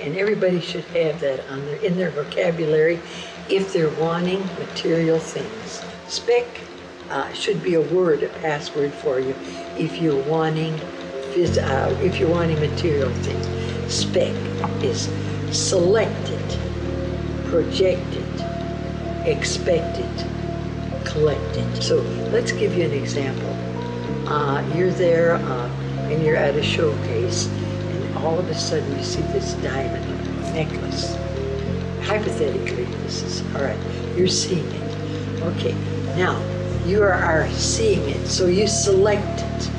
And everybody should have that in their vocabulary if they're wanting material things. Spec should be a word, a password for you if you're wanting material things. Spec is selected, projected, expected, collected. So let's give you an example. You're there and you're at a showcase, and all of a sudden you see this diamond necklace. Hypothetically, this is, all right, you're seeing it. Okay, now you are seeing it, so you select it.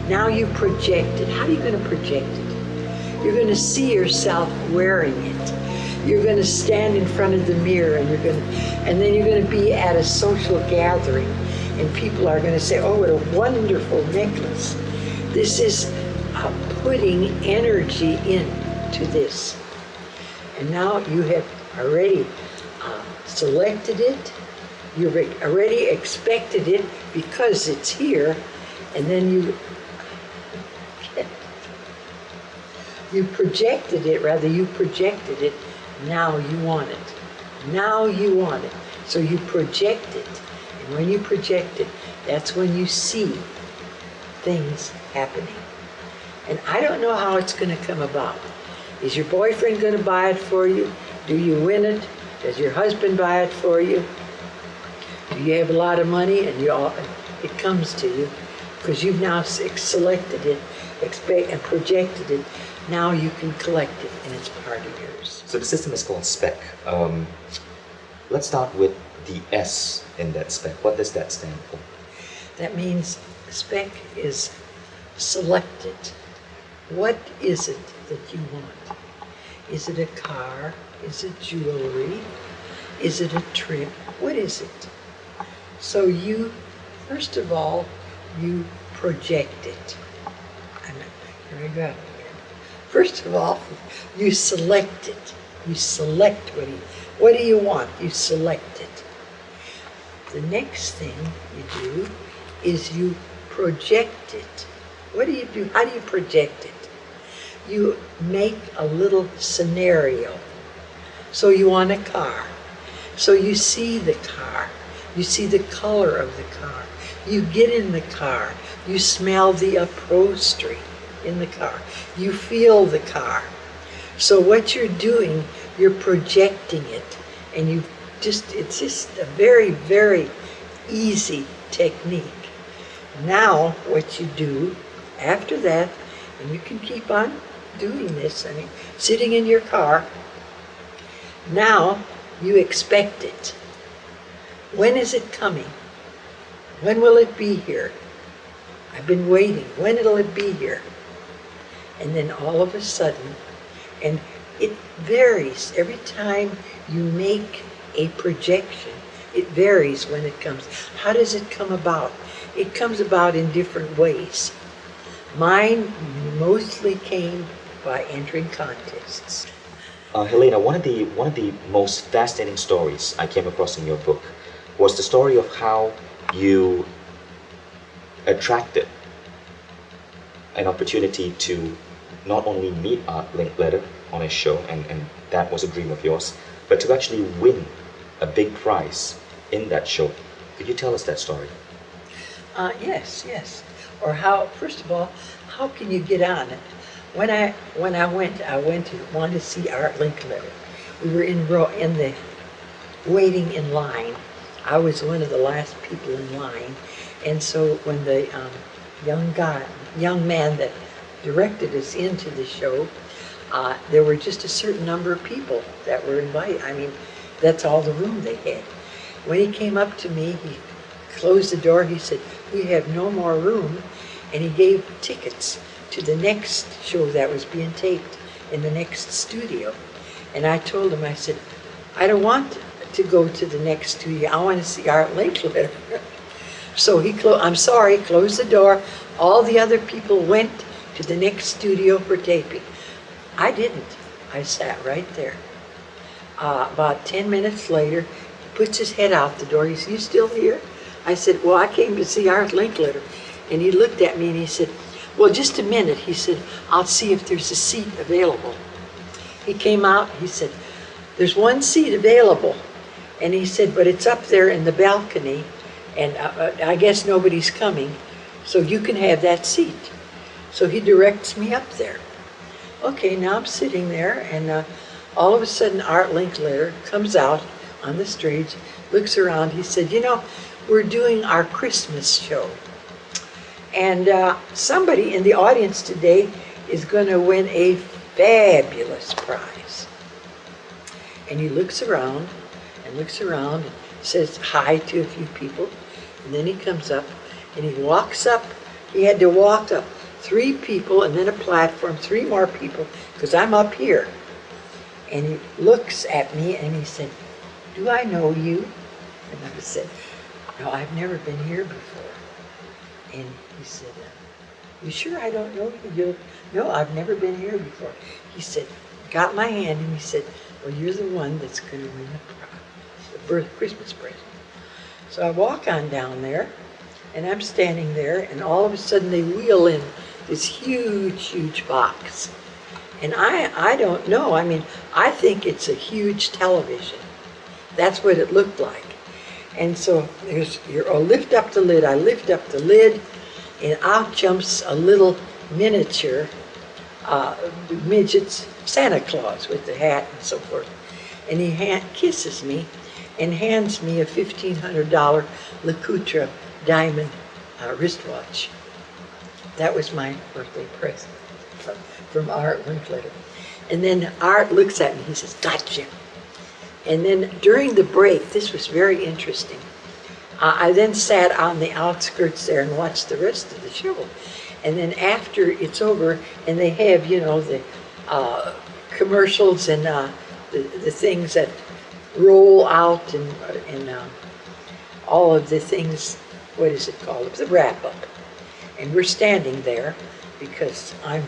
Now you project it. How are you going to project it? You're going to see yourself wearing it. You're going to stand in front of the mirror, and then you're going to be at a social gathering, and people are going to say, "Oh, what a wonderful necklace." This is putting energy into this. And now you have already selected it, you've already expected it because it's here, and then you projected it, now you want it. Now you want it. So you project it. And when you project it, that's when you see things happening. And I don't know how it's going to come about. Is your boyfriend going to buy it for you? Do you win it? Does your husband buy it for you? Do you have a lot of money and it comes to you because you've now selected it, and projected it. Now you can collect it and it's part of yours. So the system is called SPEC. Let's start with the S in that SPEC. What does that stand for? That means SPEC is selected. What is it that you want? Is it a car? Is it jewelry? Is it a trip? What is it? So you, first of all, you project it. Here we go. First of all, you select it. You select what do you want? You select it. The next thing you do is you project it. What do you do? How do you project it? You make a little scenario. So you want a car. So you see the car. You see the color of the car. You get in the car. You smell the upholstery in the car. You feel the car. So what you're doing, you're projecting it. And it's just a very, very easy technique. Now what you do after that, and you can keep on doing this, sitting in your car, now you expect it. When is it coming? When will it be here? I've been waiting. When will it be here? And then all of a sudden, and it varies every time you make a projection. It varies when it comes. How does it come about? It comes about in different ways. Mine mostly came by entering contests. Helena, one of the most fascinating stories I came across in your book was the story of how you attracted an opportunity to not only meet Art Linkletter on a show, and that was a dream of yours, but to actually win a big prize in that show. Could you tell us that story? Yes. Or how? First of all, how can you get on it? When I wanted to see Art Linkletter. We were in the waiting in line. I was one of the last people in line, and so when the young man that directed us into the show, there were just a certain number of people that were invited. That's all the room they had. When he came up to me, he closed the door. He said, "We have no more room," and he gave tickets to the next show that was being taped in the next studio. And I told him, I said, "I don't want to go to the next studio. I want to see Art Linkletter." So he closed the door. All the other people went to the next studio for taping. I didn't. I sat right there. About 10 minutes later, he puts his head out the door. He said, "You still here?" I said, "Well, I came to see Art Linkletter." And he looked at me and he said, "Well, just a minute." He said, "I'll see if there's a seat available." he came out, he said, there's one seat available. And he said, but it's up there in the balcony, and I guess nobody's coming, so you can have that seat. So he directs me up there. Okay, now I'm sitting there, and all of a sudden Art Linkletter comes out on the stage, looks around. He said, you know, we're doing our Christmas show. And somebody in the audience today is going to win a fabulous prize. And he looks around and says hi to a few people. And then he comes up and he walks up. He had to walk up 3 people and then a platform, 3 more people, because I'm up here. And he looks at me and he said, do I know you? And I said, no, I've never been here before. And he said, you sure I don't know you? No, I've never been here before. He said, got my hand and he said, well, you're the one that's going to win the Christmas present. So I walk on down there and I'm standing there and all of a sudden they wheel in this huge, huge box. And I don't know, I mean, I think it's a huge television. That's what it looked like. And so lift up the lid. I lift up the lid, and out jumps a little miniature midget Santa Claus with the hat and so forth. And he kisses me and hands me a $1,500 LeCoultre diamond wristwatch. That was my birthday present from Art Linkletter. And then Art looks at me, he says, gotcha. And then during the break, this was very interesting, I then sat on the outskirts there and watched the rest of the show. And then after it's over, and they have, you know, the commercials and the things that roll out and all of the things, what is it called? The wrap-up. And we're standing there because I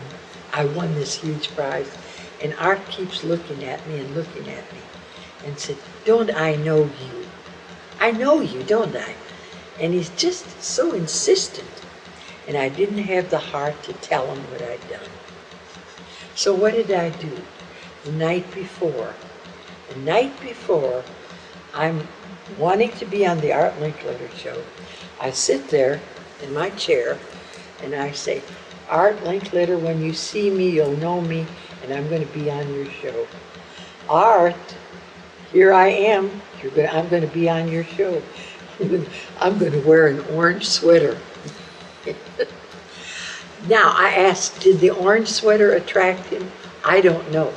won this huge prize. And Art keeps looking at me and looking at me. And said, don't I know you? I know you, don't I? And he's just so insistent. And I didn't have the heart to tell him what I'd done. So what did I do? The night before, I'm wanting to be on the Art Linkletter show. I sit there in my chair and I say, Art Linkletter, when you see me, you'll know me, and I'm going to be on your show. Art, here I am. I'm going to be on your show. I'm going to wear an orange sweater. Now, I asked, did the orange sweater attract him? I don't know.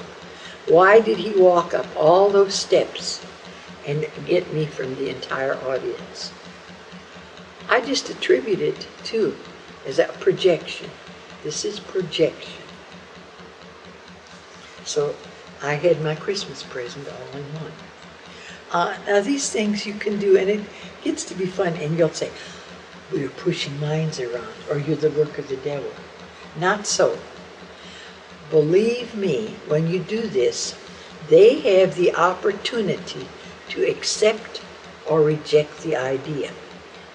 Why did he walk up all those steps and get me from the entire audience? I just attribute it to as a projection. This is projection. So I had my Christmas present all in one. Now these things you can do, and it gets to be fun, and you'll say, well, you're pushing minds around, or you're the work of the devil. Not so. Believe me, when you do this, they have the opportunity to accept or reject the idea.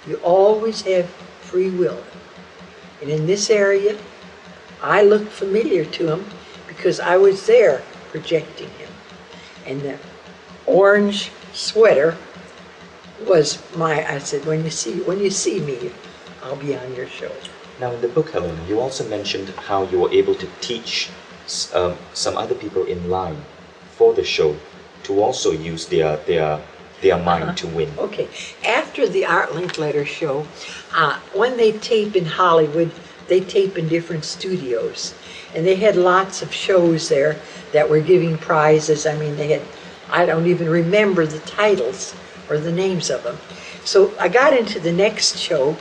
You always have free will. And in this area, I look familiar to him because I was there projecting him. And the orange sweater was I said, when you see me, I'll be on your show. Now in the book, Helena, you also mentioned how you were able to teach some other people in line for the show to also use their mind to win. Okay. After the Art Linkletter show, when they tape in Hollywood, they tape in different studios. And they had lots of shows there that were giving prizes. I mean, they had, I don't even remember the titles or the names of them. So I got into the next show,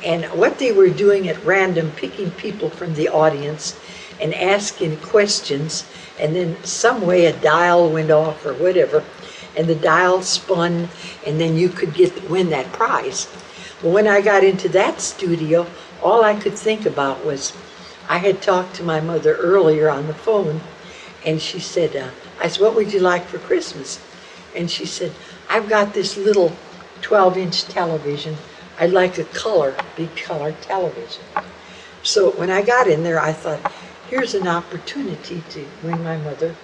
and what they were doing at random, picking people from the audience and asking questions, and then some way a dial went off or whatever, and the dial spun, and then you could win that prize. Well, when I got into that studio, all I could think about was, I had talked to my mother earlier on the phone, and she said, I said, what would you like for Christmas? And she said, I've got this little 12-inch television. I'd like a big color television. So when I got in there, I thought, here's an opportunity to win my mother